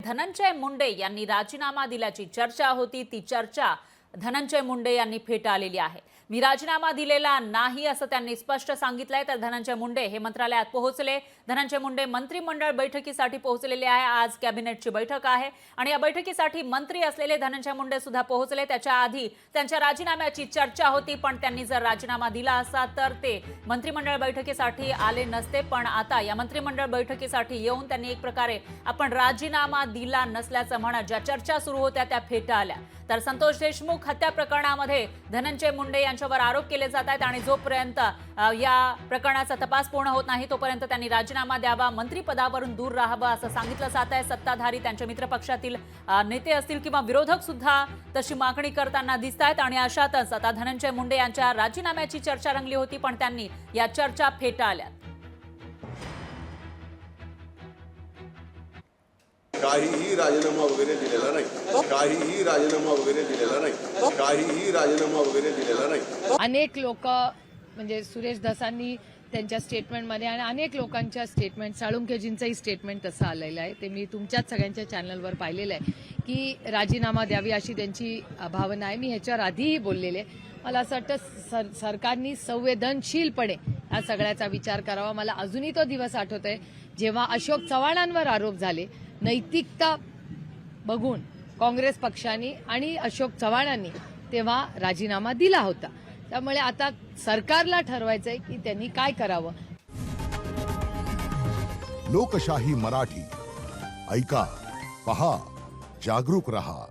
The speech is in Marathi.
धनंजय मुंडे यांनी राजीनामा दिल्याची चर्चा होती। ती चर्चा धनंजय मुंडे यांनी फेटाळलेली आहे। मी राजीनामा दिलेला नाही असं त्यांनी स्पष्ट सांगितलंय। तर धनंजय मुंडे हे मंत्रालयात पोहोचले। धनंजय मुंडे मंत्रिमंडळ बैठकीसाठी पोहोचलेले आहे। आज कॅबिनेटची बैठक आहे आणि या बैठकीसाठी मंत्री असलेले धनंजय मुंडे सुद्धा पोहोचले। त्याच्या आधी त्यांच्या राजीनाम्याची चर्चा होती, पण त्यांनी जर राजीनामा दिला असता तर ते मंत्रिमंडळ बैठकीसाठी आले नसते। पण आता या मंत्रिमंडळ बैठकीसाठी येऊन त्यांनी एक प्रकारे आपण राजीनामा दिला नसल्याचं म्हणत ज्या चर्चा सुरू होत्या त्या फेटाळल्या। तर संतोष देशमुख हत्या प्रकरणामध्ये धनंजय मुंडे यांच्यावर आरोप केले जात आहेत आणि जोपर्यंत या प्रकरणाचा तपास पूर्ण होत नाही तोपर्यंत त्यांनी राजीनामा द्यावा, मंत्रिपदावरून दूर राहावं असं सांगितलं जात आहे। सत्ताधारी त्यांच्या मित्रपक्षातील नेते असतील किंवा विरोधक सुद्धा तशी मागणी करताना दिसत आहेत आणि अशातच आता धनंजय मुंडे यांच्या राजीनाम्याची चर्चा रंगली होती, पण त्यांनी या चर्चा फेटाळल्या। काहीही राजीनामा वगैरे दिलेला नाही, काहीही राजीनामा वगैरे दिलेला नाही, काहीही राजीनामा वगैरे दिलेला नाही। अनेक लोक म्हणजे सुरेश धसांनी त्यांच्या स्टेटमेंटमध्ये आणि अनेक लोकांच्या स्टेटमेंट, साळुंखेजींचंही स्टेटमेंट तसं आलेलं आहे, ते मी तुमच्याच सगळ्यांच्या चॅनलवर पाहिलेलं आहे की राजीनामा द्यावी अशी त्यांची भावना आहे। मी ह्याच्यावर आधीही बोललेले। मला असं वाटतं सरकारने संवेदनशीलपणे या सगळ्याचा विचार करावा। मला अजूनही तो दिवस आठवतोय जेव्हा अशोक चव्हाणांवर आरोप झाले, नैतिकता बघून काँग्रेस पक्षाने आणि अशोक चव्हाणांनी तेव्हा राजीनामा दिला होता। त्यामुळे आता सरकारला ठरवायचंय की त्यांनी काय करावं। लोकशाही मराठी ऐका, पहा, जागरूक रहा।